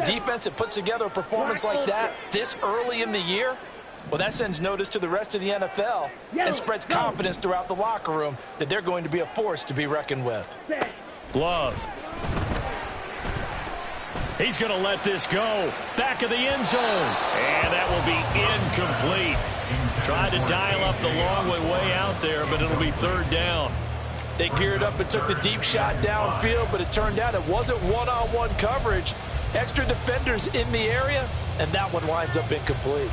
Defense that puts together a performance like that this early in the year, well, that sends notice to the rest of the NFL and spreads confidence throughout the locker room that they're going to be a force to be reckoned with. Love. He's going to let this go. Back of the end zone. And that will be incomplete. Tried to dial up the long way out there, but it'll be third down. They geared up and took the deep shot downfield, but it turned out it wasn't one-on-one coverage. Extra defenders in the area, and that one winds up incomplete.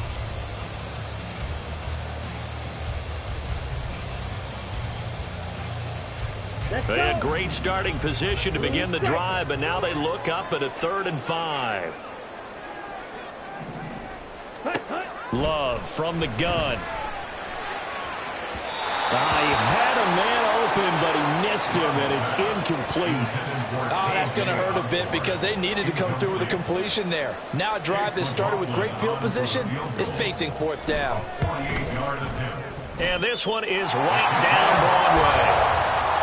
They had great starting position to begin the drive, but now they look up at a 3rd and 5. Love from the gun. He had a man open, but he missed him, and it's incomplete. Oh, that's going to hurt a bit because they needed to come through with a completion there. Now a drive that started with great field position is facing 4th down. And this one is right down Broadway.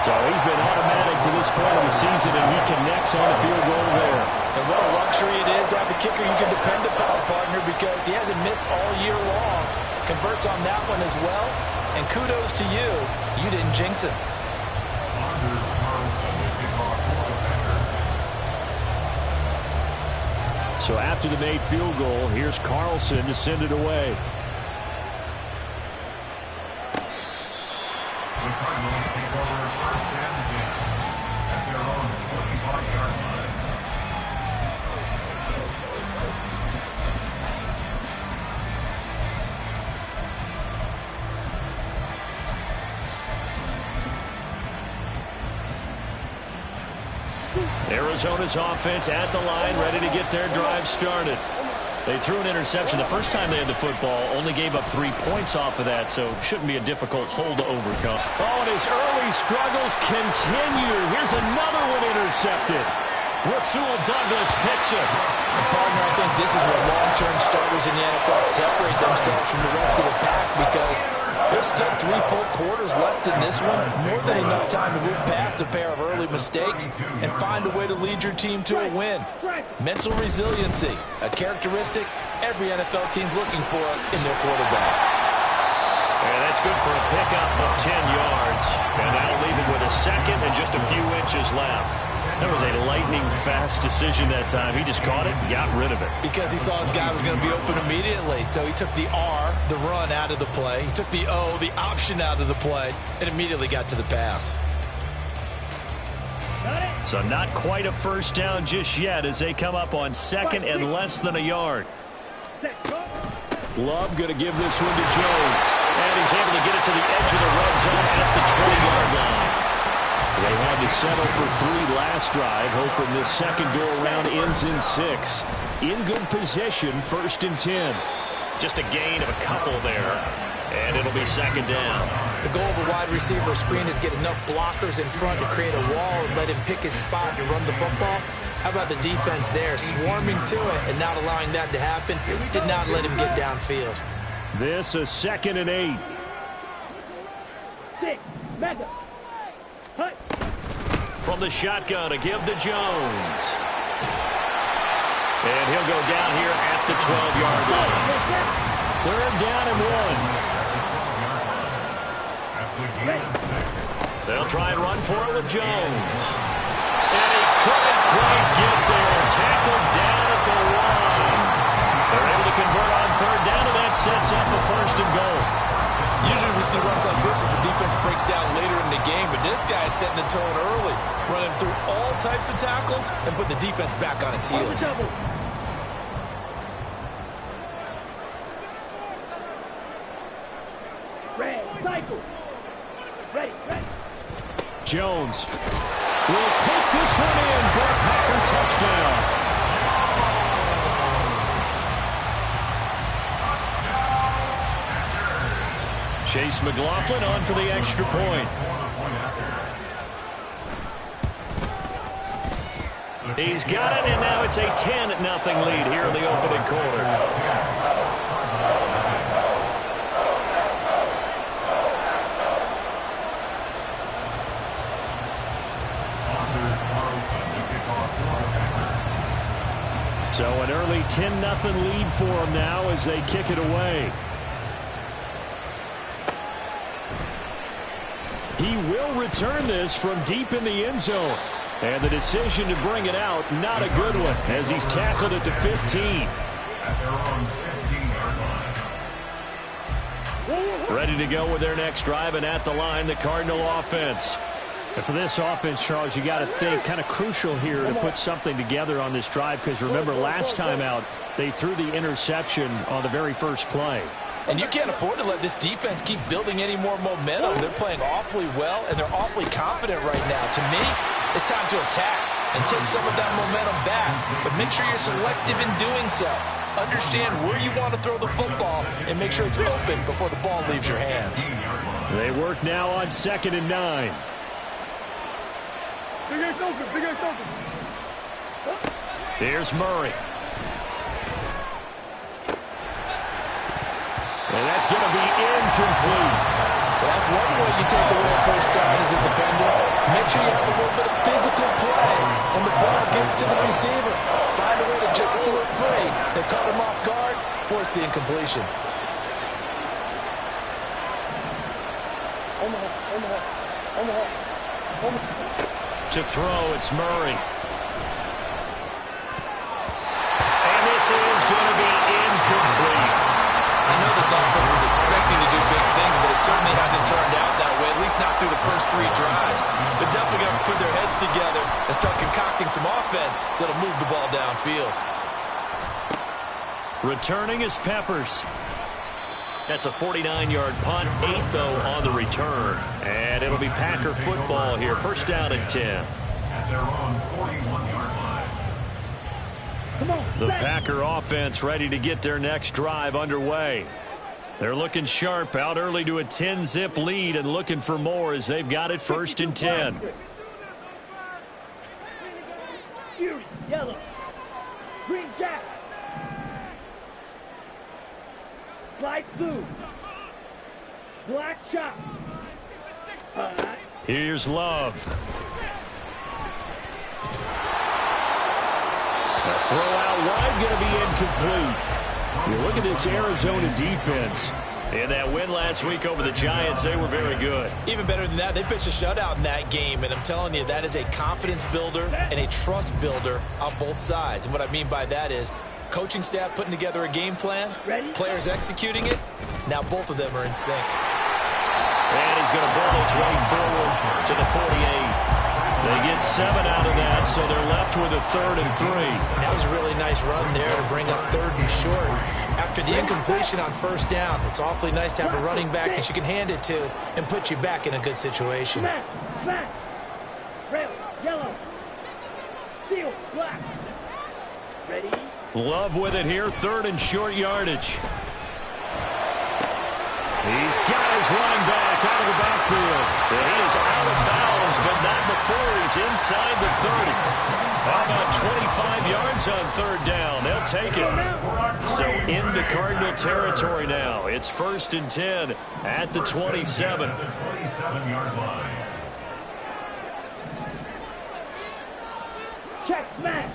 So he's been automatic to this point of the season, and he connects on the field goal there. And what a luxury it is to have a kicker you can depend upon, partner, because he hasn't missed all year long. Converts on that one as well. And kudos to you. You didn't jinx him. So after the made field goal, here's Carlson to send it away. The Cardinals take over 1st and 10 at their own 25-yard line. Arizona's offense at the line, ready to get their drive started. They threw an interception the first time they had the football, only gave up 3 points off of that, so shouldn't be a difficult hole to overcome. Oh, and his early struggles continue. Here's another one intercepted. Rasul Douglas picks it. And partner, I think this is where long-term starters in the NFL separate themselves from the rest of the pack because there's still 3 full quarters left in this one. More than enough time to move past a pair of early mistakes and find a way to lead your team to a win. Mental resiliency, a characteristic every NFL team's looking for in their quarterback. And that's good for a pickup of 10 yards. And that'll leave it with a second and just a few inches left. That was a lightning-fast decision that time. He just caught it and got rid of it. Because he saw his guy was going to be open immediately. So he took the R, the run, out of the play. He took the O, the option, out of the play, and immediately got to the pass. So not quite a first down just yet as they come up on 2nd and less than a yard. Love going to give this one to Jones. And he's able to get it to the edge of the red zone at the 20-yard line. They had to settle for 3 last drive, hoping this second go-around ends in 6. In good position, 1st and 10. Just a gain of a couple there, and it'll be 2nd down. The goal of a wide receiver screen is get enough blockers in front to create a wall and let him pick his spot to run the football. How about the defense there, swarming to it and not allowing that to happen? Did not let him get downfield. This a 2nd and 8. 6, mega. From the shotgun, a give to Jones. And he'll go down here at the 12-yard line. 3rd down and 1. They'll try and run for it with Jones. And he couldn't quite get there. Tackled down at the line. They're able to convert on 3rd down, and that sets up a 1st and goal. Usually we see runs like this as the defense breaks down later in the game, but this guy is setting the tone early, running through all types of tackles and putting the defense back on its heels. Jones will take this one in for a Packer touchdown. Chase McLaughlin on for the extra point. He's got it, and now it's a 10-0 lead here in the opening quarter. So an early 10-0 lead for them now as they kick it away. He will return this from deep in the end zone. And the decision to bring it out, not a good one, as he's tackled at the 15. Ready to go with their next drive, and at the line, the Cardinal offense. And for this offense, Charles, you got to think kind of crucial here to put something together on this drive, because remember last time out, they threw the interception on the very first play. And you can't afford to let this defense keep building any more momentum. They're playing awfully well, and they're awfully confident right now. To me, it's time to attack and take some of that momentum back, but make sure you're selective in doing so. Understand where you want to throw the football and make sure it's open before the ball leaves your hands. They work now on 2nd and 9. Big ass open, big ass open. Here's Murray. And that's going to be incomplete. Well, that's one way you take away a first down as a defender. Make sure you have a little bit of physical play when the ball gets to the receiver. Find a way to jostle it free. They caught him off guard, force the incompletion. To throw, it's Murray. And this is going to be incomplete. I know this offense was expecting to do big things, but it certainly hasn't turned out that way, at least not through the first 3 drives. They're definitely going to put their heads together and start concocting some offense that'll move the ball downfield. Returning is Peppers. That's a 49-yard punt, 8, though, on the return. And it'll be Packer football here. First down and 10. At their own 41-yard line. The Packer offense ready to get their next drive underway. They're looking sharp, out early to a 10-zip lead and looking for more as they've got it 1st and 10. Yellow. Green jack. Light blue. Black chop. Here's Love. A throw out wide going to be incomplete. You look at this Arizona defense. In that win last week over the Giants, they were very good. Even better than that, they pitched a shutout in that game, and I'm telling you, that is a confidence builder and a trust builder on both sides. And what I mean by that is coaching staff putting together a game plan, players executing it. Now both of them are in sync. And he's going to burn his way forward to the 48. They get 7 out of that, so they're left with a 3rd and 3. That was a really nice run there to bring up 3rd and short. After the incompletion on first down, it's awfully nice to have a running back that you can hand it to and put you back in a good situation. Black. Red. Yellow. Steel. Black. Ready. Love with it here, 3rd and short yardage. He's got his running back out of the backfield. And he is out of bounds, but not before he's inside the 30. How about 25 yards on 3rd down? They'll take it. So into Cardinal territory now. It's 1st and 10 at the 27. 27-yard line. Check smash.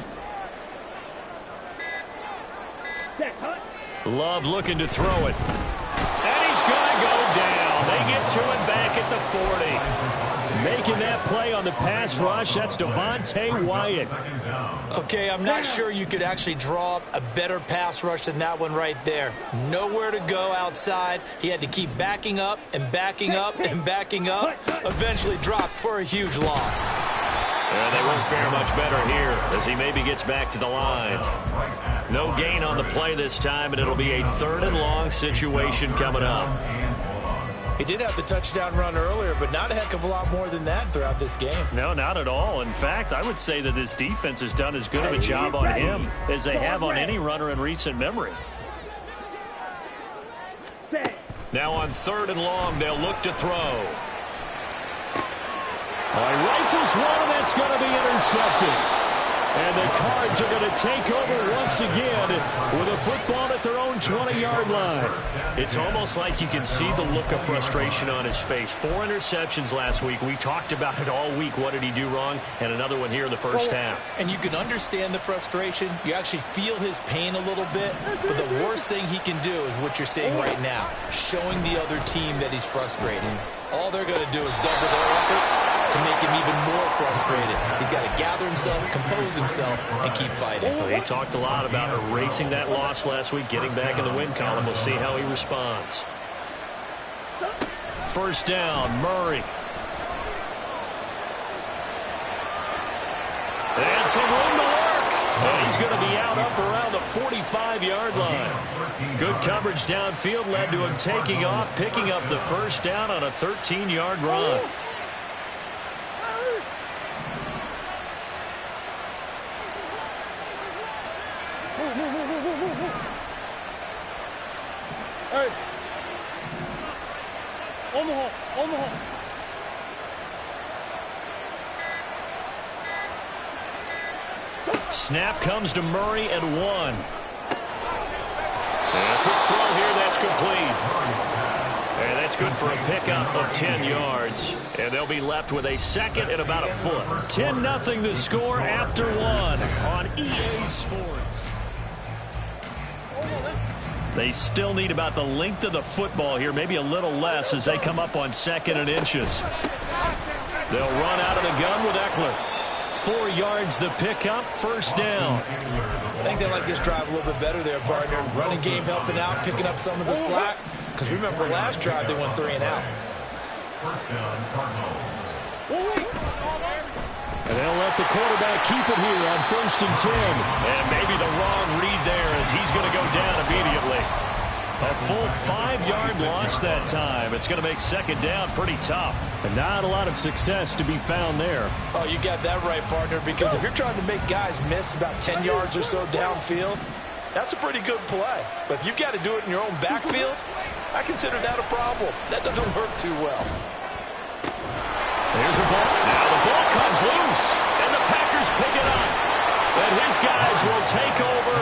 Check hut. Love looking to throw it. And he's going to go down. They get to him back at the 40. Making that play on the pass rush, that's Devontae Wyatt. Okay, I'm not sure you could actually draw up a better pass rush than that one right there. Nowhere to go outside. He had to keep backing up and backing up and backing up. Eventually dropped for a huge loss. And they won't fare much better here as he maybe gets back to the line. No gain on the play this time, and it'll be a 3rd and long situation coming up. He did have the touchdown run earlier, but not a heck of a lot more than that throughout this game. No, not at all. In fact, I would say that this defense has done as good of a job on him as they have on any runner in recent memory. Now on 3rd and long, they'll look to throw. He rifles one, and that's going to be intercepted. And the Cards are going to take over once again with a football at their own 20-yard line. It's almost like you can see the look of frustration on his face. 4 interceptions last week. We talked about it all week. What did he do wrong? And another one here in the first half. And you can understand the frustration. You actually feel his pain a little bit. But the worst thing he can do is what you're seeing right now, showing the other team that he's frustrated. All they're going to do is double their efforts to make him even more frustrated. He's got to gather himself, compose himself, and keep fighting. Well, he talked a lot about erasing that loss last week, getting back in the win column. We'll see how he responds. First down, Murray. And some room to work. And he's going to be out up around the 45-yard line. Good coverage downfield led to him taking off, picking up the first down on a 13-yard run. Hey. Omaha, Omaha. Snap comes to Murray at 1. And a quick throw here, that's complete. And that's good for a pickup of 10 yards. And they'll be left with a second and about a foot. 10-0 the score after 1 on EA Sports. They still need about the length of the football here, maybe a little less as they come up on 2nd and inches. They'll run out of the gun with Eckler. 4 yards the pickup, first down. I think they like this drive a little bit better there, partner. Running game helping out, picking up some of the slack. Because remember, last drive they went 3 and out. First down, Cardinals. And they'll let the quarterback keep it here on 1st and 10. And maybe the wrong read there as he's going to go down immediately. A full 5-yard loss that time. It's going to make 2nd down pretty tough. And not a lot of success to be found there. Oh, you got that right, partner, because if you're trying to make guys miss about 10 yards or so downfield, that's a pretty good play. But if you've got to do it in your own backfield, I consider that a problem. That doesn't work too well. Here's a ball. Now the ball comes loose, and the Packers pick it up. And his guys will take over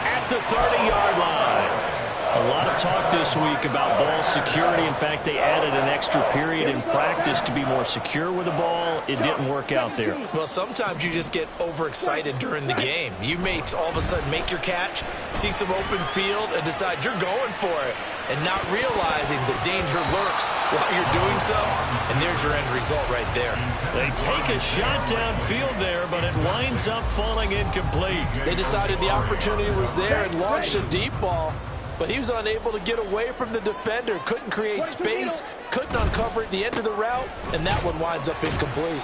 at the 30-yard line. A lot of talk this week about ball security. In fact, they added an extra period in practice to be more secure with the ball. It didn't work out there. Well, sometimes you just get overexcited during the game. You may all of a sudden make your catch, see some open field, and decide you're going for it, and not realizing the danger lurks while you're doing so, and there's your end result right there. They take a shot downfield there, but it winds up falling incomplete. They decided the opportunity was there and launched a deep ball, but he was unable to get away from the defender, couldn't create space, couldn't uncover at the end of the route, and that one winds up incomplete.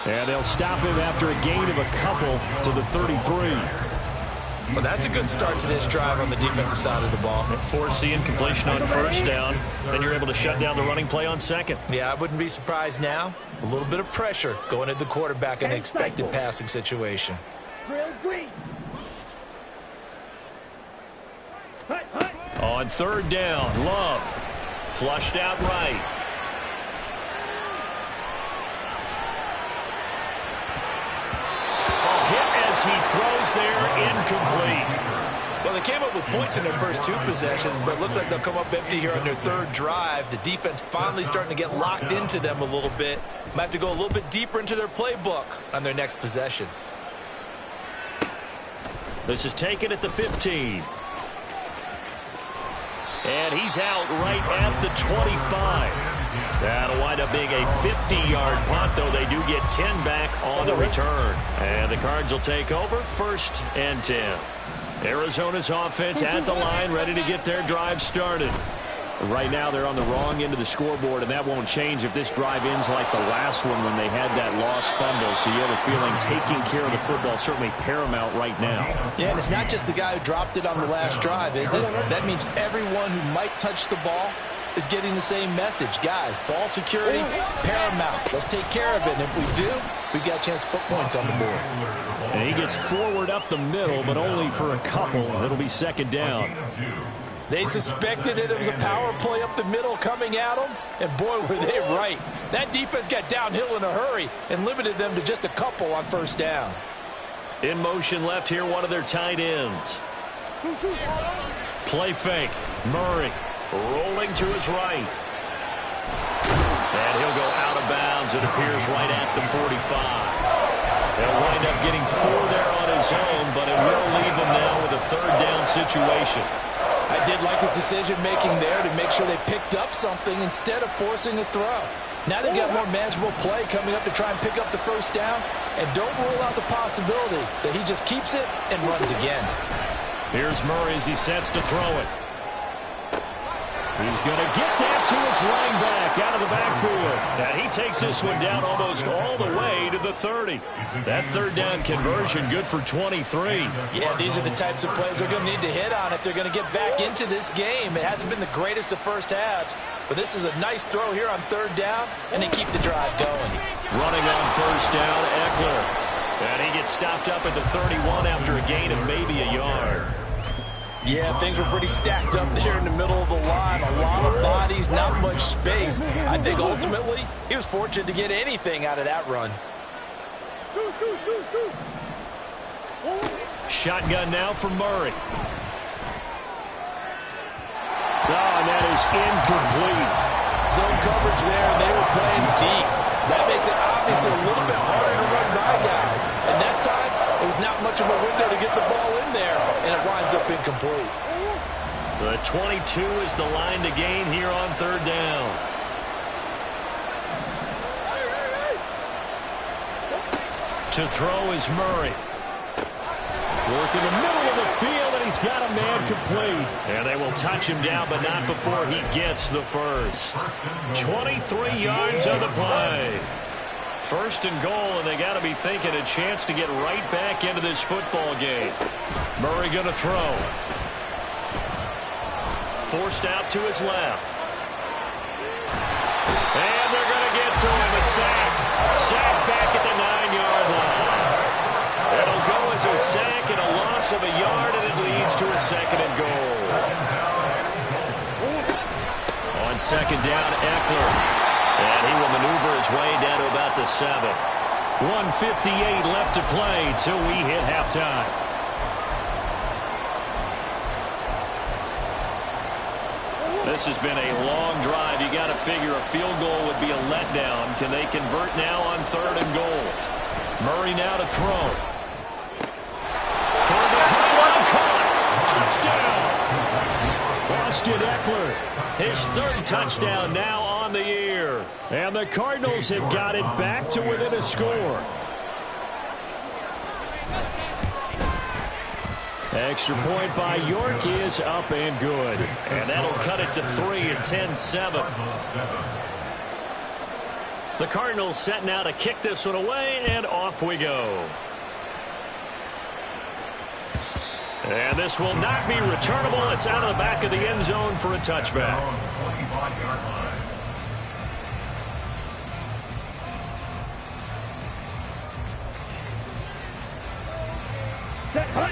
And they'll stop him after a gain of a couple to the 33. Well, that's a good start to this drive on the defensive side of the ball. Force the incompletion on first down. Then you're able to shut down the running play on 2nd. Yeah, I wouldn't be surprised now. A little bit of pressure going at the quarterback in an expected passing situation. Drill green. Hut, hut. On 3rd down, Love. Flushed out right. Hit as he throws there, incomplete. Well, they came up with points in their first 2 possessions, but it looks like they'll come up empty here on their 3rd drive. The defense finally starting to get locked into them a little bit. Might have to go a little bit deeper into their playbook on their next possession. This is taken at the 15. And he's out right at the 25. That'll wind up being a 50-yard punt, though they do get 10 back on the return. And the Cards will take over 1st and 10. Arizona's offense at the line, ready to get their drive started. Right now they're on the wrong end of the scoreboard, and that won't change if this drive ends like the last one when they had that lost fumble. So you have a feeling taking care of the football certainly paramount right now. Yeah, and it's not just the guy who dropped it on the last drive, is it? That means everyone who might touch the ball is getting the same message. Guys, ball security, paramount. Let's take care of it. And if we do, we've got a chance to put points on the board. And he gets forward up the middle, but only for a couple. It'll be 2nd down. They suspected it was a power play up the middle coming at them, and boy, were they right. That defense got downhill in a hurry and limited them to just a couple on 1st down. In motion left here, one of their tight ends. Play fake. Murray rolling to his right. And he'll go out of bounds. It appears right at the 45. He'll wind up getting 4 there on his own, but it will leave him now with a third down situation. I did like his decision-making there to make sure they picked up something instead of forcing a throw. Now they've got more manageable play coming up to try and pick up the first down, and don't rule out the possibility that he just keeps it and runs again. Here's Murray as he sets to throw it. He's going to get that to his running back out of the backfield. And he takes this one down almost all the way to the 30. That third down conversion good for 23. Yeah, these are the types of plays they're going to need to hit on if they're going to get back into this game. It hasn't been the greatest of first halves, but this is a nice throw here on third down, and they keep the drive going. Running on first down, Eckler. And he gets stopped up at the 31 after a gain of maybe a yard. Yeah, things were pretty stacked up there in the middle of the line. A lot of bodies, not much space. I think ultimately he was fortunate to get anything out of that run. Shotgun now for Murray. Oh, and that is incomplete. Zone coverage there, and they were playing deep. That makes it obviously a little bit harder to run by guys. And that time, it was not much of a window to get the ball in there, and it winds up incomplete. The 22 is the line to gain here on third down. To throw is Murray. Work in the middle of the field, and he's got a man complete. And they will touch him down, but not before he gets the first. 23 yards on the play. First and goal, and they got to be thinking a chance to get right back into this football game. Murray going to throw. Forced out to his left. And they're going to get to him. A sack. Sack back at the 9-yard line. It'll go as a sack and a loss of a yard, and it leads to a second and goal. On second down, Eckler. And he will maneuver his way down to about the 7. 1:58 left to play till we hit halftime. This has been a long drive. You got to figure a field goal would be a letdown. Can they convert now on third and goal? Murray now to throw. Toward the pylon, caught. Touchdown. Austin Eckler. His third touchdown now on the year. And the Cardinals have got it back to within a score. Extra point by York is up and good. And that'll cut it to 3 at 10-7. The Cardinals set now to kick this one away, and off we go. And this will not be returnable. It's out of the back of the end zone for a touchback.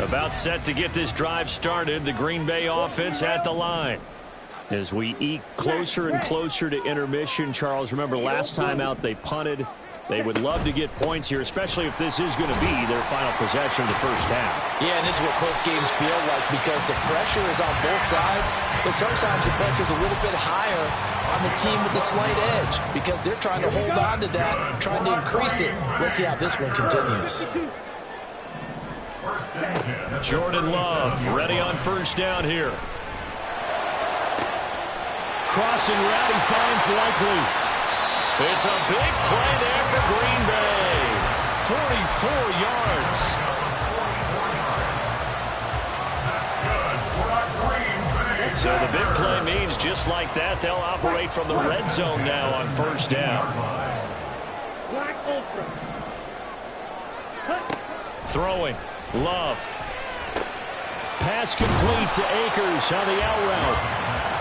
About set to get this drive started. The Green Bay offense at the line. As we eke closer and closer to intermission, Charles, remember last time out they punted. They would love to get points here, especially if this is going to be their final possession of the first half. Yeah, and this is what close games feel like because the pressure is on both sides, but sometimes the pressure is a little bit higher on the team with the slight edge because they're trying to hold on to that, trying to increase it. Let's see how this one continues. Jordan Love ready on first down here. Crossing route, he finds Likely. It's a big play there for Green Bay. 44 yards. So the big play means just like that, they'll operate from the red zone now on first down. Throwing. Love. Pass complete to Akers on the out route.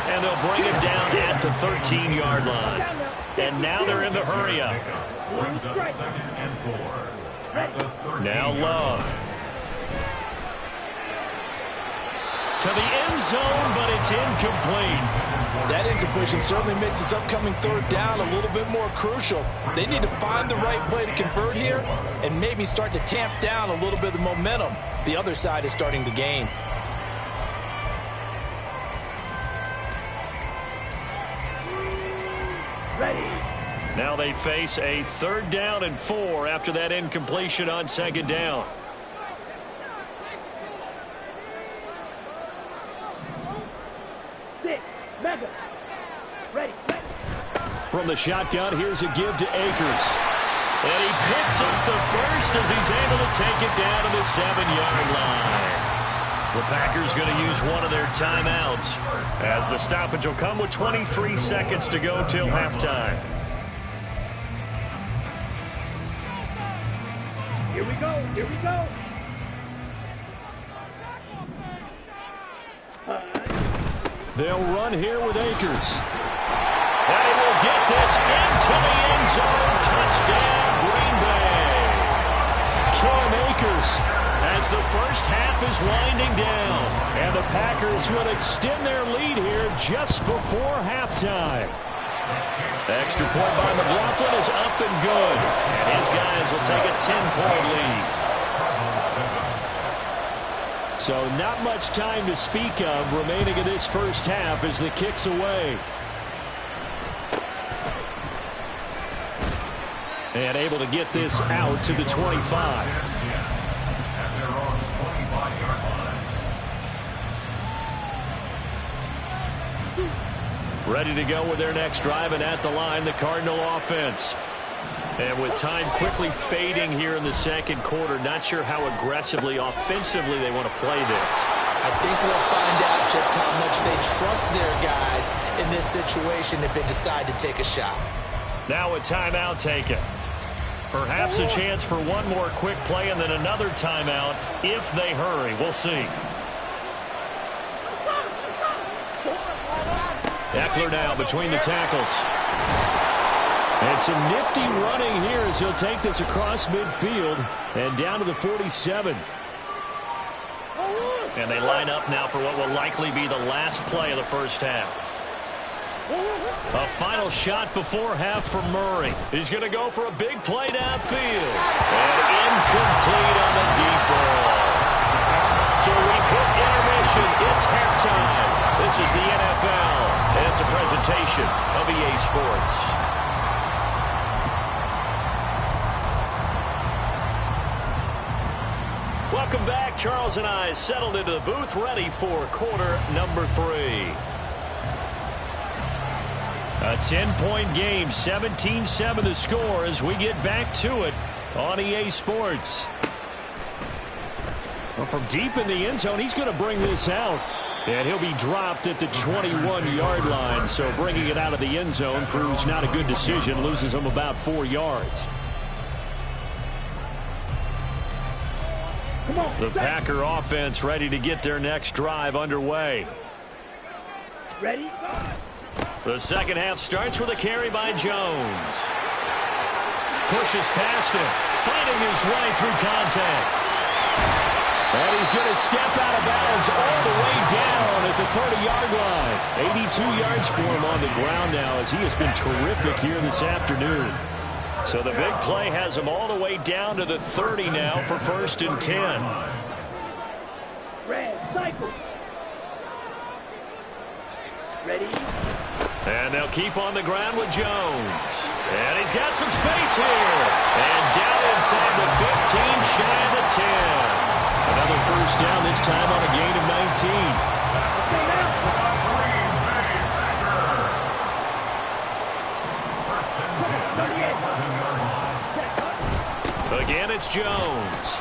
And they'll bring him down at the 13-yard line. And now they're in the hurry-up. Now Love. to the end zone, but it's incomplete. That incompletion certainly makes this upcoming third down a little bit more crucial. They need to find the right play to convert here and maybe start to tamp down a little bit of the momentum the other side is starting to gain. Now they face a 3rd down and 4 after that incompletion on 2nd down. From the shotgun, here's a give to Akers. And he picks up the first as he's able to take it down to the 7-yard line. The Packers going to use one of their timeouts as the stoppage will come with 23 seconds to go till halftime. Here we go. Here we go. They'll run here with Akers. And he will get this into the end zone. Touchdown, Green Bay. Cam Akers as the first half is winding down. And the Packers will extend their lead here just before halftime. Extra point by McLaughlin is up and good. And his guys will take a 10-point lead. So not much time to speak of remaining in this first half as the kick's away. And able to get this out to the 25. Ready to go with their next drive, and at the line, the Cardinal offense. And with time quickly fading here in the second quarter, not sure how aggressively, offensively they want to play this. I think we'll find out just how much they trust their guys in this situation if they decide to take a shot. Now a timeout taken. Perhaps a chance for one more quick play and then another timeout if they hurry. We'll see. Eckler now between the tackles. And some nifty running here as he'll take this across midfield and down to the 47. And they line up now for what will likely be the last play of the first half. A final shot before half for Murray. He's going to go for a big play downfield. And incomplete on the deep ball. So we've hit intermission. It's halftime. This is the NFL, and it's a presentation of EA Sports. Welcome back. Charles and I settled into the booth, ready for quarter number 3. A 10-point game, 17-7 the score as we get back to it on EA Sports. Well, from deep in the end zone, he's going to bring this out. And he'll be dropped at the 21-yard line. So bringing it out of the end zone proves not a good decision. Loses him about 4 yards. The Packer offense ready to get their next drive underway. Ready? The second half starts with a carry by Jones. Pushes past him, fighting his way through contact. And he's going to step out of bounds all the way down at the 30-yard line. 82 yards for him on the ground now as he has been terrific here this afternoon. So the big play has him all the way down to the 30 now for 1st and 10. Red cycle. Ready? And they'll keep on the ground with Jones. And he's got some space here. And down inside the 15, shy of the 10. Another first down, this time on a gain of 19. Again, it's Jones.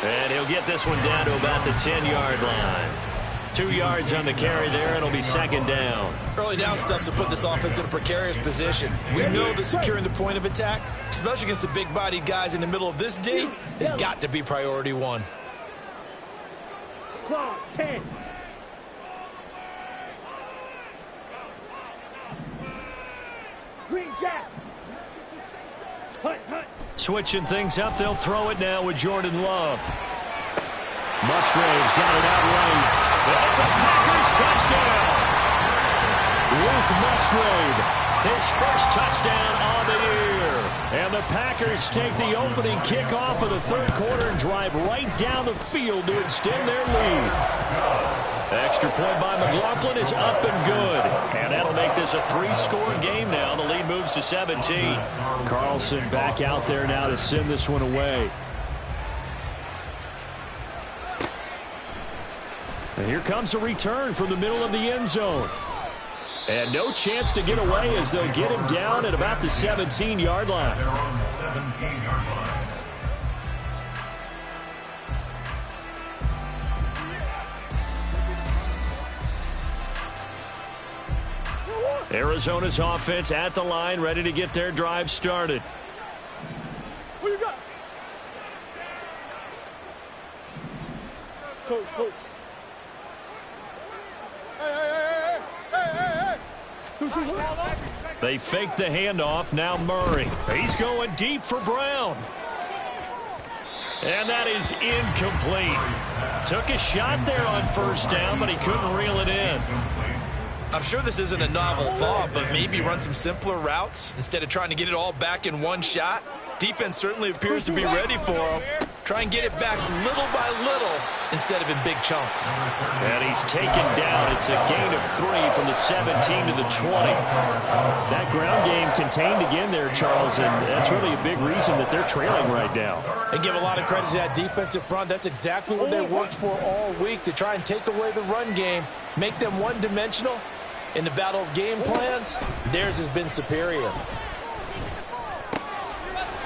And he'll get this one down to about the 10-yard line. 2 yards on the carry there. It'll be 2nd down. Early down stuff's to put this offense in a precarious position. We know that securing the point of attack, especially against the big-bodied guys in the middle of this D, has got to be priority 1. Clock 10. Green Jack. Hut, hut. Switching things up, they'll throw it now with Jordan Love. Musgrave's got it out right. That's a Musgrave. His first touchdown on the year. And the Packers take the opening kickoff of the third quarter and drive right down the field to extend their lead. Extra point by McLaughlin is up and good. And that'll make this a 3-score game now. The lead moves to 17. Carlson back out there now to send this one away. And here comes a return from the middle of the end zone. And no chance to get away as they'll get him down at about the 17-yard line. They're on the 17-yard line. Arizona's offense at the line, ready to get their drive started. Who you got? Coach. Hey. 2-2. They fake the handoff. Now Murray. He's going deep for Brown. And that is incomplete. Took a shot there on first down, but he couldn't reel it in. I'm sure this isn't a novel thought, but maybe run some simpler routes instead of trying to get it all back in one shot. Defense certainly appears to be ready for him. Try and get it back little by little instead of in big chunks. And he's taken down. It's a gain of 3 from the 17 to the 20. That ground game contained again there, Charles, and that's really a big reason that they're trailing right now. And give a lot of credit to that defensive front. That's exactly what they worked for all week, to try and take away the run game, make them one-dimensional. In the battle of game plans, theirs has been superior.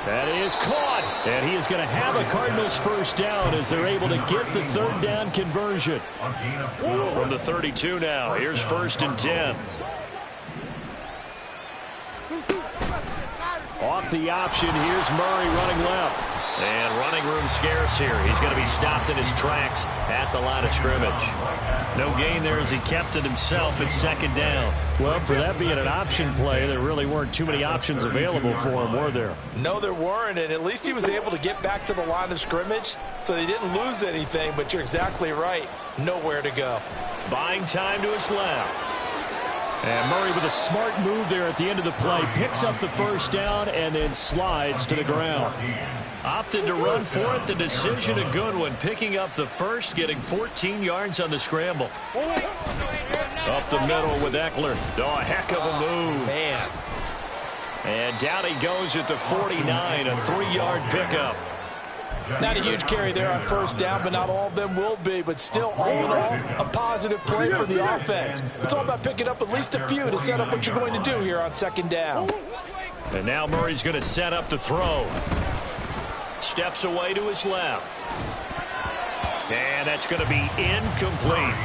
That is caught. And he is going to have a Cardinals first down as they're able to get the third down conversion. From the 32 now, here's 1st and 10. Off the option, here's Murray running left. And running room scarce here. He's going to be stopped in his tracks at the line of scrimmage. No gain there as he kept it himself at 2nd down. Well, for that being an option play, there really weren't too many options available for him, were there? No, there weren't, and at least he was able to get back to the line of scrimmage, so they didn't lose anything, but you're exactly right. Nowhere to go. Buying time to his left. And Murray with a smart move there at the end of the play. Picks up the first down and then slides to the ground. Opted to run for it. The decision a good one. Picking up the first, getting 14 yards on the scramble. Up the middle with Eckler. Oh, a heck of a move. Man. And down he goes at the 49. A 3-yard pickup. Not a huge carry there on first down, but not all of them will be. But still, all in all, a positive play for the offense. It's all about picking up at least a few to set up what you're going to do here on 2nd down. And now Murray's going to set up the throw. Steps away to his left. And that's going to be incomplete.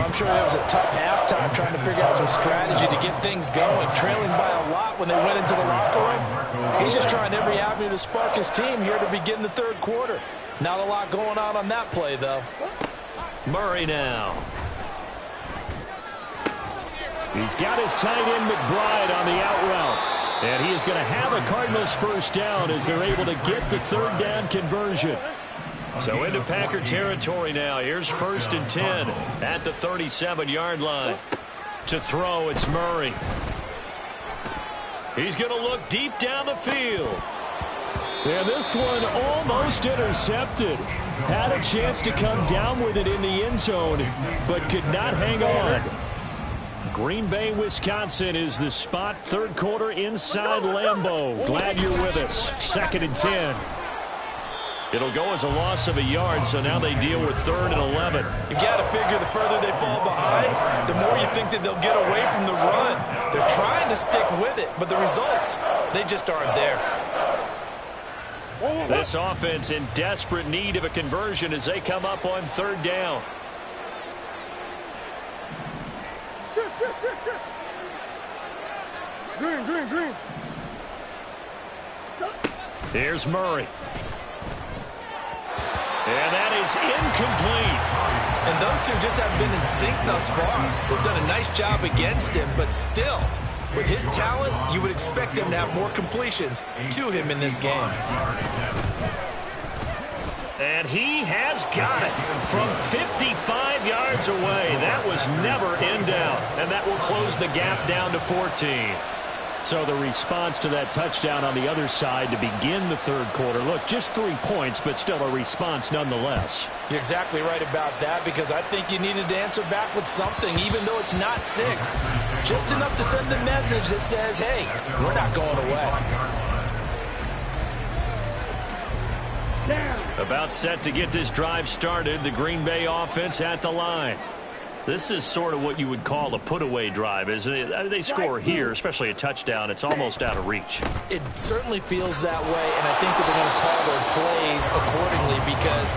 I'm sure that was a tough halftime trying to figure out some strategy to get things going. Trailing by a lot when they went into the locker room. He's just trying every avenue to spark his team here to begin the third quarter. Not a lot going on that play, though. Murray now. He's got his tight end McBride on the out route. And he is going to have a Cardinals first down as they're able to get the third down conversion. So into Packer territory now. Here's 1st and 10 at the 37-yard line. To throw, it's Murray. He's going to look deep down the field. And this one almost intercepted. Had a chance to come down with it in the end zone, but could not hang on. Green Bay, Wisconsin is the spot. Third quarter inside Lambeau. Glad you're with us. 2nd and 10. It'll go as a loss of a yard, so now they deal with 3rd and 11. You've got to figure the further they fall behind, the more you think that they'll get away from the run. They're trying to stick with it, but the results, they just aren't there. This offense in desperate need of a conversion as they come up on 3rd down. Green. Here's Murray. And that is incomplete. And those two just haven't been in sync thus far. They've done a nice job against him, but still, with his talent, you would expect them to have more completions to him in this game. And he has got it from 55 yards yards away. That was never in doubt, and that will close the gap down to 14. So the response to that touchdown on the other side to begin the third quarter. Look, just 3 points, but still a response nonetheless. You're exactly right about that, because I think you needed to answer back with something, even though it's not 6. Just enough to send the message that says, hey, we're not going away. About set to get this drive started, the Green Bay offense at the line. This is sort of what you would call a put-away drive, isn't it? They score here, especially a touchdown. It's almost out of reach. It certainly feels that way, and I think that they're going to call their plays accordingly, because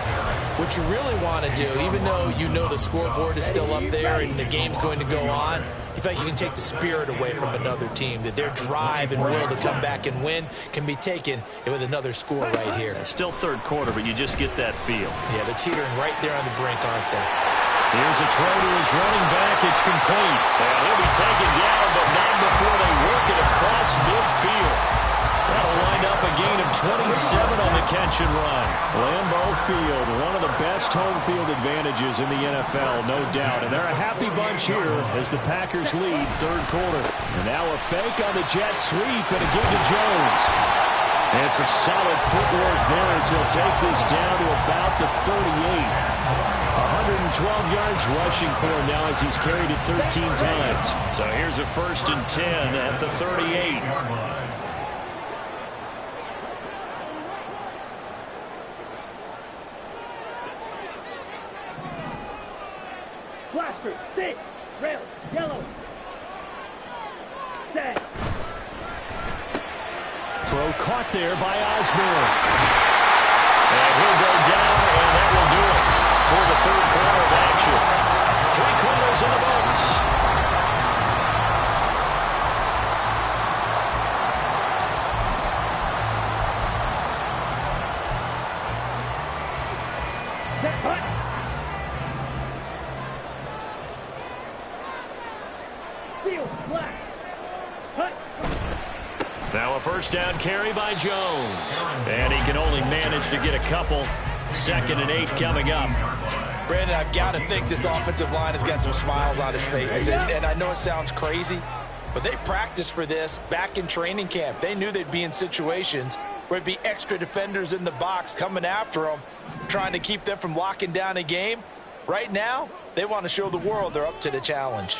what you really want to do, even though you know the scoreboard is still up there and the game's going to go on, you think you can take the spirit away from another team, that their drive and will to come back and win can be taken with another score right here. Still third quarter, but you just get that feel. Yeah, they're teetering right there on the brink, aren't they? Here's a throw to his running back. It's complete. And he'll be taken down, but not before they work it across midfield. That'll wind up a gain of 27 on the catch and run. Lambeau Field, one of the best home field advantages in the NFL, no doubt. And they're a happy bunch here as the Packers lead third quarter. And now a fake on the jet sweep and a give to Jones. And some solid footwork there as he'll take this down to about the 38. 112 yards rushing for him now as he's carried it 13 times. So here's a 1st and 10 at the 38. Blaster, stick, rail, yellow. Set. Throw caught there by Osborne. And he'll go down, and that will do it for the third quarter of action. 3 quarters in the books. Set, hut. Field, black. Hut. Now a 1st down carry by Jones. And he can only manage to get a couple. 2nd and 8 coming up. Brandon, I've got to think this offensive line has got some smiles on its faces. And I know it sounds crazy, but they practiced for this back in training camp. They knew they'd be in situations where it'd be extra defenders in the box coming after them, trying to keep them from locking down a game. Right now, they want to show the world they're up to the challenge.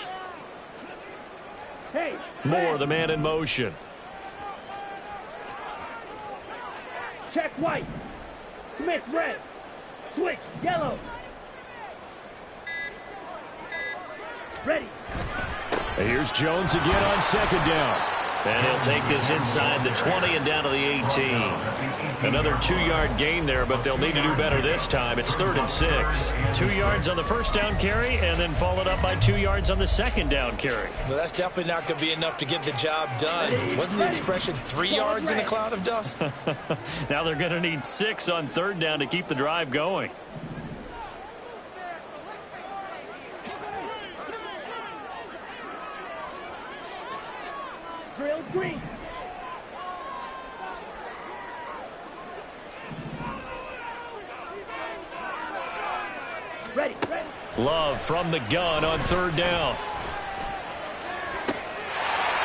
Hey. Moore, the man in motion. Check white. Smith red. Switch yellow. Ready. And here's Jones again on 2nd down. And he'll take this inside the 20 and down to the 18. Another 2-yard gain there, but they'll need to do better this time. It's 3rd and 6. 2 yards on the 1st down carry, and then followed up by 2 yards on the 2nd down carry. Well, that's definitely not going to be enough to get the job done. Wasn't the expression 3 yards in a cloud of dust? Now they're going to need 6 on 3rd down to keep the drive going. Drill green. Ready, ready. Love from the gun on 3rd down.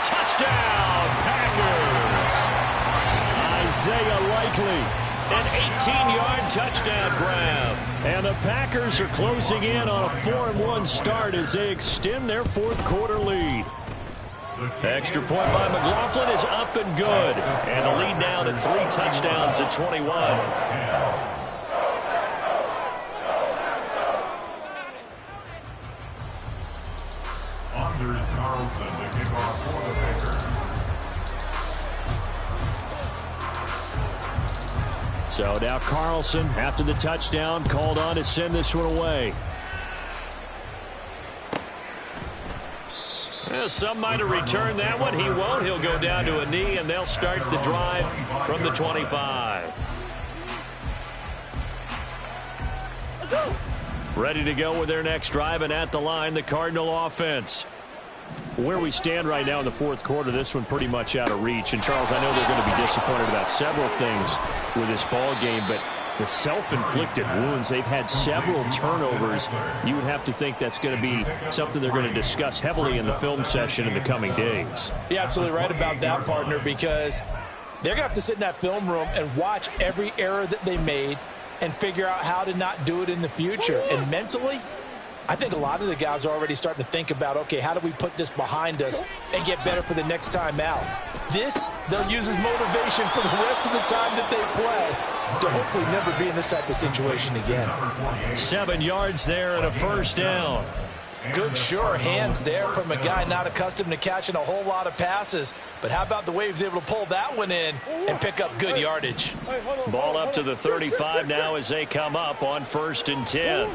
Touchdown, Packers! Isaiah Likely, an 18-yard touchdown grab. And the Packers are closing in on a 4-1 start as they extend their 4th quarter lead. Extra point by McLaughlin is up and good. And the lead now to 3 touchdowns at 21. Anders Carlson to kick off for the Packers. So now Carlson, after the touchdown, called on to send this one away. Well, some might have returned that one. He won't. He'll go down to a knee, and they'll start the drive from the 25. Ready to go with their next drive, and at the line, the Cardinal offense. Where we stand right now in the 4th quarter, this one pretty much out of reach. And, Charles, I know they're going to be disappointed about several things with this ball game, but The self-inflicted wounds, they've had several turnovers. You would have to think that's going to be something they're going to discuss heavily in the film session in the coming days. You're absolutely right about that, partner, because they're going to have to sit in that film room and watch every error that they made and figure out how to not do it in the future. And mentally, I think a lot of the guys are already starting to think about, okay, how do we put this behind us and get better for the next time out? This, they'll use as motivation for the rest of the time that they play to hopefully never be in this type of situation again. 7 yards there and a first down. Good, sure hands there from a guy not accustomed to catching a whole lot of passes. But how about the way he was able to pull that one in and pick up good yardage? Ball up to the 35 now as they come up on 1st and 10.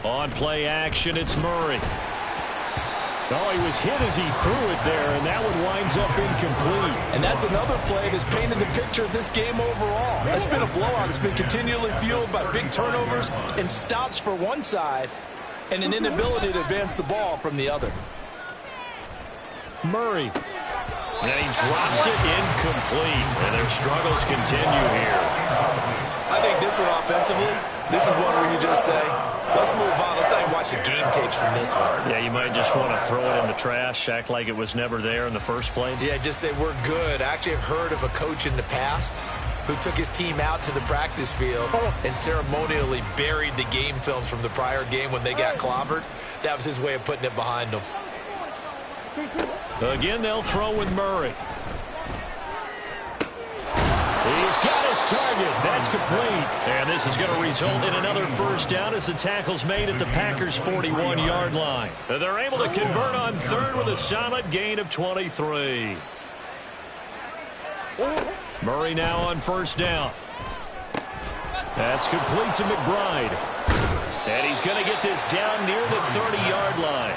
On play action, it's Murray. Oh, he was hit as he threw it there, and that one winds up incomplete. And that's another play that's painted the picture of this game overall. It's been a blowout. It's been continually fueled by big turnovers and stops for one side and an inability to advance the ball from the other. Murray. And he drops it incomplete. And their struggles continue here. I think this one offensively, this is one where you just say, let's move on. Let's not even watch the game tapes from this one. Yeah, you might just want to throw it in the trash, act like it was never there in the first place. Yeah, just say we're good. I actually have heard of a coach in the past who took his team out to the practice field and ceremonially buried the game films from the prior game when they got clobbered. That was his way of putting it behind them. Again, they'll throw with Murray. He's got his target. That's complete. And this is going to result in another first down as the tackle's made at the Packers' 41-yard line. They're able to convert on third with a solid gain of 23. Murray now on first down. That's complete to McBride. And he's going to get this down near the 30-yard line.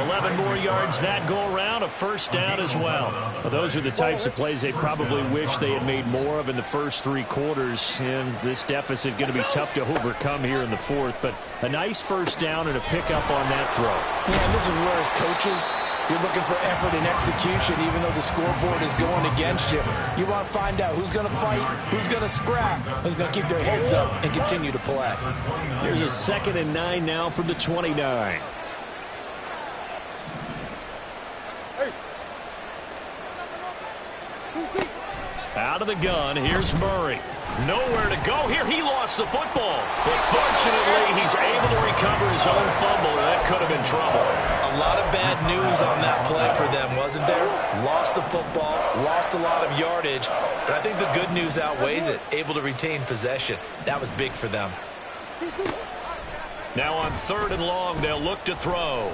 11 more yards that go around, a first down as well. Well, those are the types of plays they probably wish they had made more of in the first 3 quarters. And this deficit going to be tough to overcome here in the fourth. But a nice first down and a pickup on that throw. Yeah, and this is where as coaches, you're looking for effort and execution, even though the scoreboard is going against you. You want to find out who's going to fight, who's going to scrap, who's going to keep their heads up and continue to play. Here's a 2nd and 9 now from the 29. Out of the gun, here's Murray. Nowhere to go here. He lost the football. But fortunately, he's able to recover his own fumble. That could have been trouble. A lot of bad news on that play for them, wasn't there? Lost the football, lost a lot of yardage. But I think the good news outweighs it. Able to retain possession. That was big for them. Now on 3rd and long, they'll look to throw.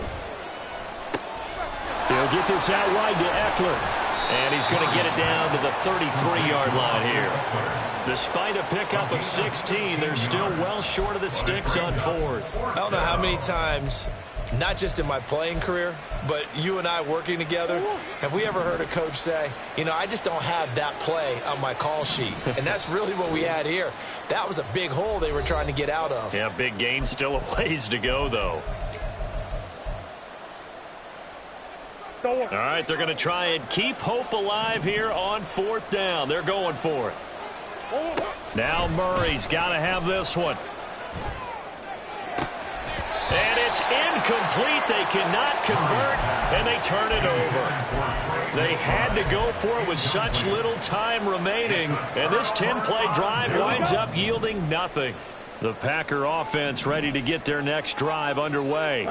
He'll get this out wide to Eckler. And he's going to get it down to the 33-yard line here. Despite a pickup of 16, they're still well short of the sticks on 4th. I don't know how many times, not just in my playing career, but you and I working together, have we ever heard a coach say, you know, I just don't have that play on my call sheet. And that's really what we had here. That was a big hole they were trying to get out of. Yeah, big gain, still a ways to go, though. All right, they're going to try and keep hope alive here on 4th down. They're going for it. Now Murray's got to have this one. And it's incomplete. They cannot convert, and they turn it over. They had to go for it with such little time remaining, and this 10-play drive winds up yielding nothing. The Packer offense ready to get their next drive underway.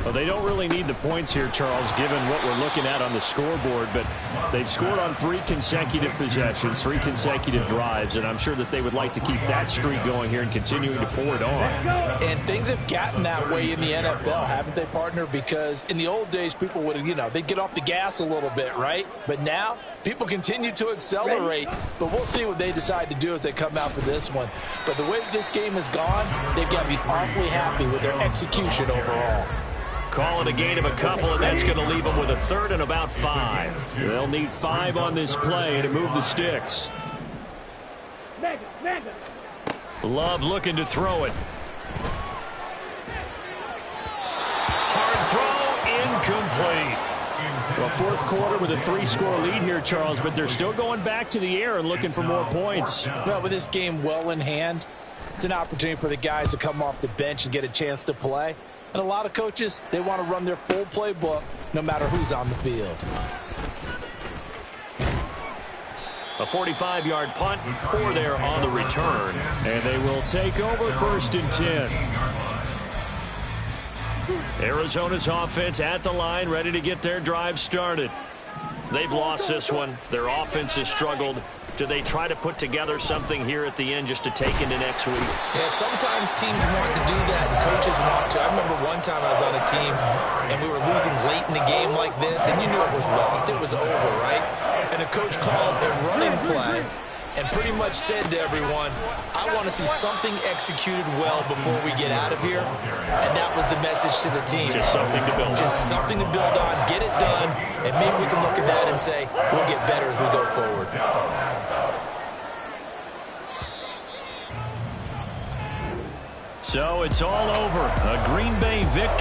Well, they don't really need the points here, Charles, given what we're looking at on the scoreboard, but they've scored on 3 consecutive possessions, 3 consecutive drives, and I'm sure that they would like to keep that streak going here and continuing to pour it on. And things have gotten that way in the NFL, haven't they, partner? Because in the old days, people would, you know, they'd get off the gas a little bit, right? But now, people continue to accelerate, but we'll see what they decide to do as they come out for this one. But the way this game has gone, they've got to be awfully happy with their execution overall. Call it a gain of a couple, and that's going to leave them with a 3rd and about 5. They'll need 5 on this play to move the sticks. Love looking to throw it. Hard throw, incomplete. Well, fourth quarter with a 3-score lead here, Charles, but they're still going back to the air and looking for more points. Well, with this game well in hand, it's an opportunity for the guys to come off the bench and get a chance to play. And a lot of coaches, they want to run their full playbook no matter who's on the field. A 45-yard punt, 4 there on the return. And they will take over 1st and 10. Arizona's offense at the line, ready to get their drive started. They've lost this one. Their offense has struggled. Do they try to put together something here at the end just to take into next week? Yeah, sometimes teams want to do that and coaches want to. I remember one time I was on a team and we were losing late in the game like this, and you knew it was lost. It was over, right? And a coach called a running play and pretty much said to everyone, I want to see something executed well before we get out of here. And that was the message to the team. Just something to build on. Just something to build on, get it done, and maybe we can look at that and say, we'll get better as we go forward. So it's all over. A Green Bay victory.